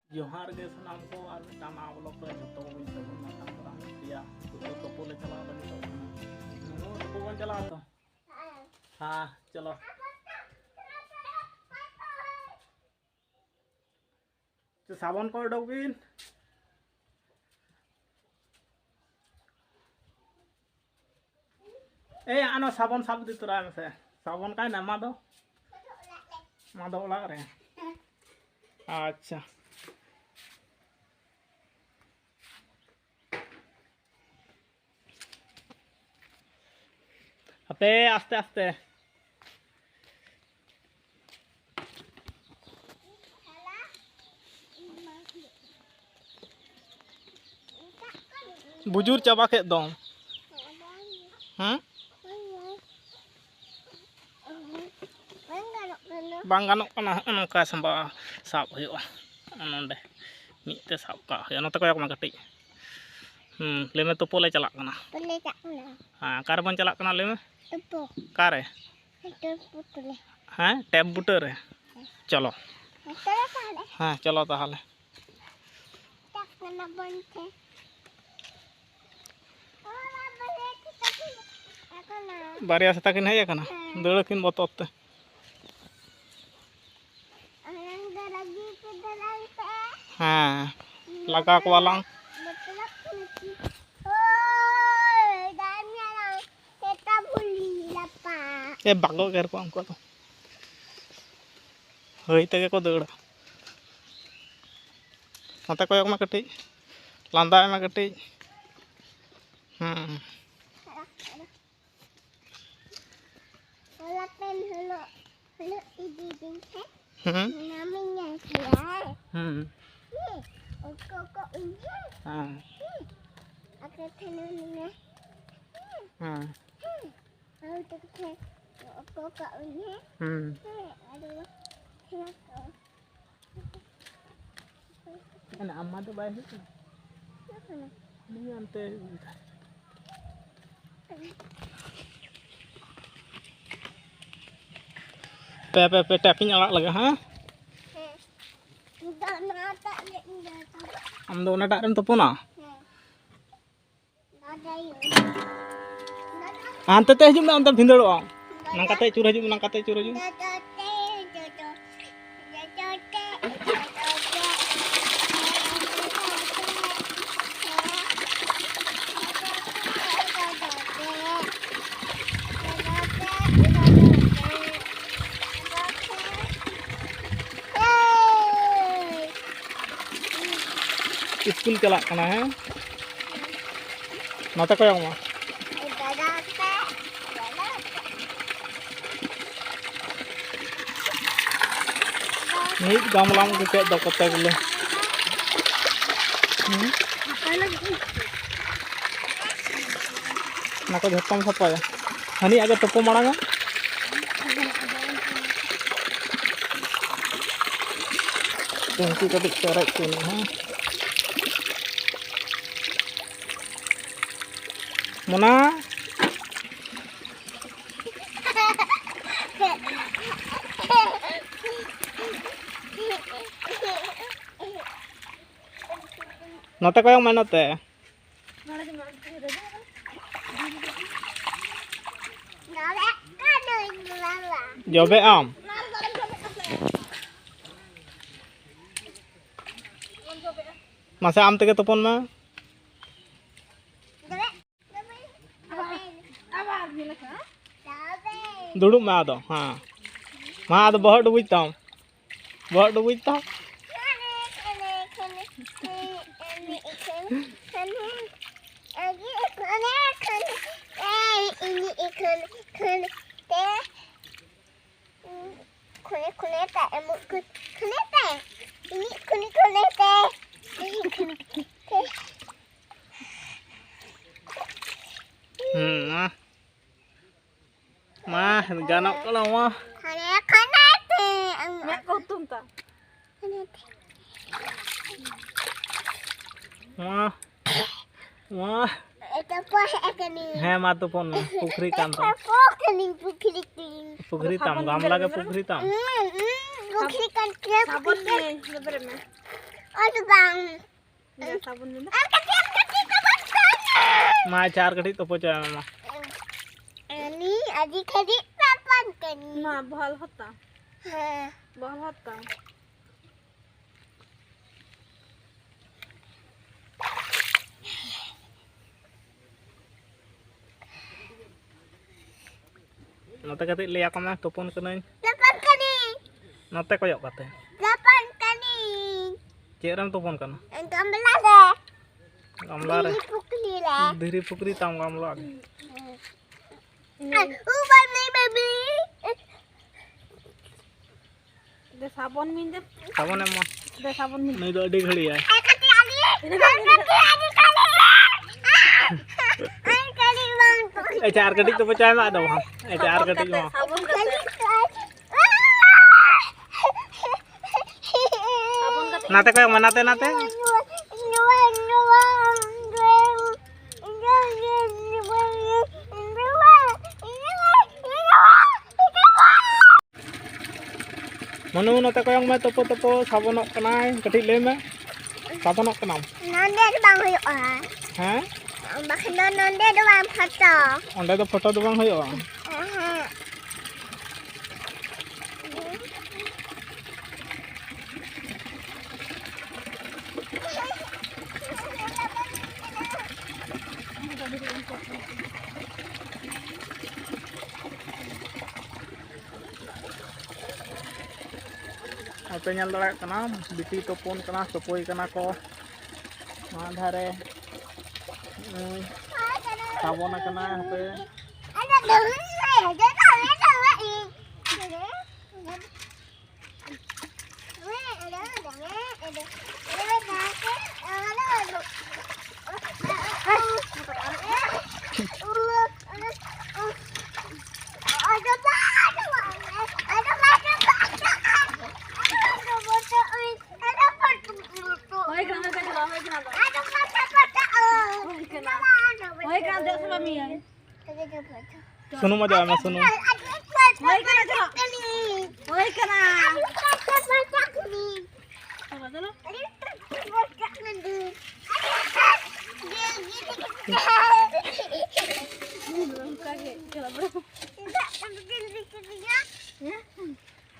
जोहार गे सनाम को और मिटाना ब्लॉग रे जतो को बिन सबन नाम करम दिया तो पोले चला लगी तो बन चला तो हां चलो तो साबन को डोबिन ए आनो साबन साब दी तोरा में से साबन का ना मा दो ओला रे अच्छा अबे आस्ते आस्ते बुजुर चाबा के दो बांग गानोक कना नका संबा साब हुआ नोंडे मिते साब का हुआ नते कोयक मा कटी लेमे तुपो ले चला कना हां कार बन चला कना लेमे तुपो कारे टैप हां टैप बुटर रे चलो हां चलो ताहले बारिया सेता किन हेय कना दड़ किन बतते हाँ लगा को वाला ये बागो कर को हमको तो हई तक को दौड़ा मत कोयक में कटी लांदा में कटी अम्मा तो बाहर नहीं अंते पे पे पे टैपिंग अलग लगा हाँ हम दो ना डारें तो पुना अंत ते हजू अंत भिंदड़ो नंकाते चूर हजू नंकाते चूर हजू स्कूल चला कना है नते कोयक मा नीट गामलाम के दो कते गुले ना को झटम सपाया हनी आगे तपो मांगा टंकी कटी चरच के हां मुना नते कोयक में नते जबे आम मसे आम तक तपन में दुड़ुब में आदो हाँ मा आदो बहुत डुबुजताम बहुत डुबुजता मा गानक कला मा मैं को तुम ता मा मा eta pohekani he ma to pon Pukhri काम था पुखरी ताम गामला के पुखरी ताम पुखरी kan के साबन में लेबर में Aduh bang. Ya sabun dulu. Ma चार कटी तो पोचा मामा Ini adik-adik papan kan. Nah, bahal hotta. Hah. Bahal hotta. नते कति लिया को मैं तोपन कनई 8 kali. नते कोयक कते 8 kali. चेरम तोपन कना Gambar deh. गमला रे Pukuli lah. धीरी पुकरी ताम गमला Ubah nih baby. De sabon min de. साबन एम De sabon min. नहीं तो अडी घड़ी है Kaki lagi. Kaki kali. Kali bang. ए चार कटी तो पोचा मा दो हम ए चार कटी मा Sabon kate. Kali. Sabon kate. नाते कोयक मनाते नाते मनु नते कोयक मैं तोपो तोपो साबनक कनाय कटी ले में साबनक कनाम Nonde bang huyuk हैं Bakal nonde doang foto. ओंडे दो फोटो दो बांग होयो apa nyal darat kana biti topon kana topoi kana ko ma dhare sabon kana hape Ada daun saya, ada daun ini. Hoy kana ka jala, hoy kana. Hoy kana de sama mi ay. सुनो मजा मैं सुनो Hoy kana jala. Hoy kana. Apa dulu? Kage jala bro.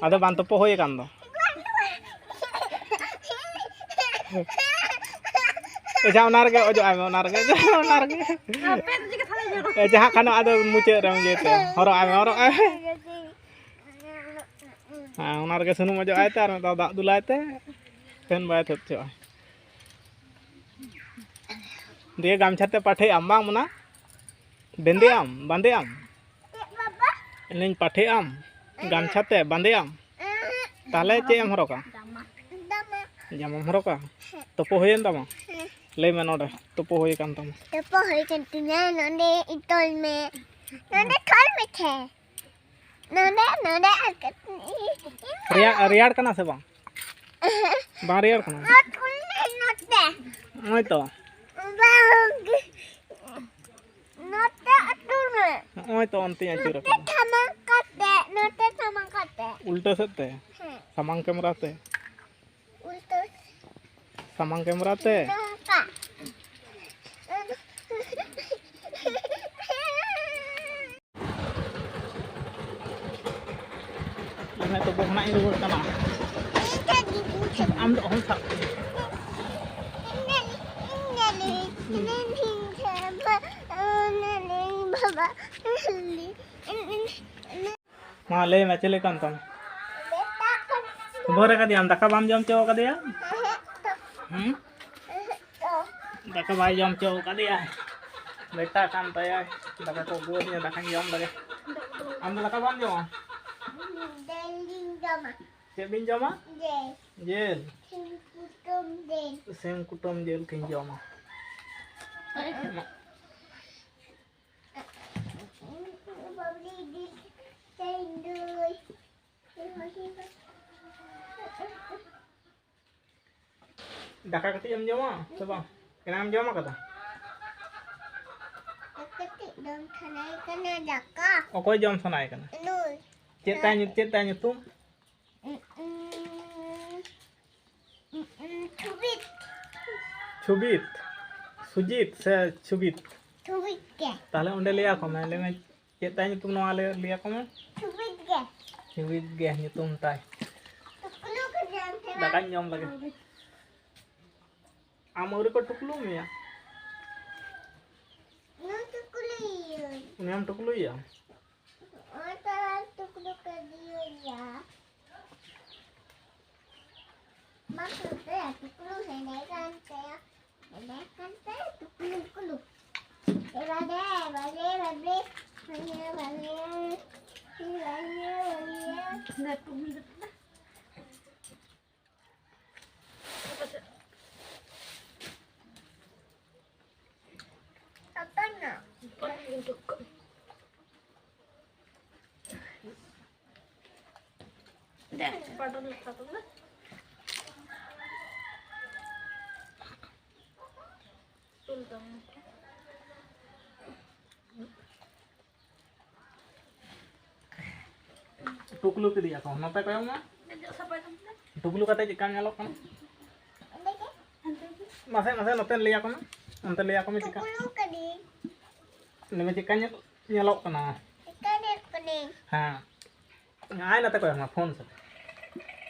ada bantu po hoye kan do eja onar ge ojo ame onar ge Apa tu jika salah jero. eja kano ada muce ram jete horok ame ha onar ge sunu mojo aite ar ta dak dulaite fen bae thot cho dia gamchate pathe ambang mana bende am bande am inin pathe am gamchate bande am tahle che am horoka jamam horoka topo hoyen tama le me node topo hoye kan tama Tepo hari kantunya nonde itol me. Nonde tol me the. Nonde akat ni. रियाड़ कना से बा रियाड़ कना Not kulne not the. ओय तो Bang. Not the atur. ओय तो अंति अचुर Not thamang kate. Not thamang kate. उल्टे से सामान कैमरा ते Ultus. सामान कैमरा ते Nangka. मैं तो बहना ही रुवर कना आम तो हम सा मा ले मैं चले कान तम भोरे का दिया दका बाम जम चो का दिया दका बाई जम चो का दिया बेटा कान तया दका को गो दिया दका जम लगे आम दका बाम जम चे बिन जमा जेल सेम कुटुम जेल किन जमा daka kati am jama coba kena am jama kata okoy jam sanai kana cetanya tum Chubit. Chubit. Sujit se Chubit. Chubit ke. Tahle onde liya ko me leme chet tay nyutum noa liya ko me Chubit ke. Chubit ge nyutum tay Tukulu ke jam thera. dakañ ñom lagi amori ko tuklu me ya No tukulu iyo. unyam tuklu ya Ata tukulu ke dia ya. Maksudnya tukulu hendekan saya. Hendekan saya tukulu. Bale. Nggak tuh minum. Apa nak? Dah, padahal satu lah. Sultan. tuklu ke dia ko note ko ma Sampai sampai. tuklu kate chika nyalok kana mase note liya ko na onte liya ko me chika Tukulu ke di. leme chika nyalok kana Ikan kuning. ha ay nate ko ma phone se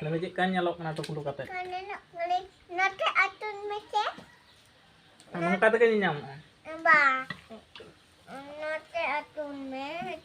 leme chika nyalok kana tuklu kate Kana nak ngelik. Nanti atun mece. among kate ke nyam Ba. Nanti atun me.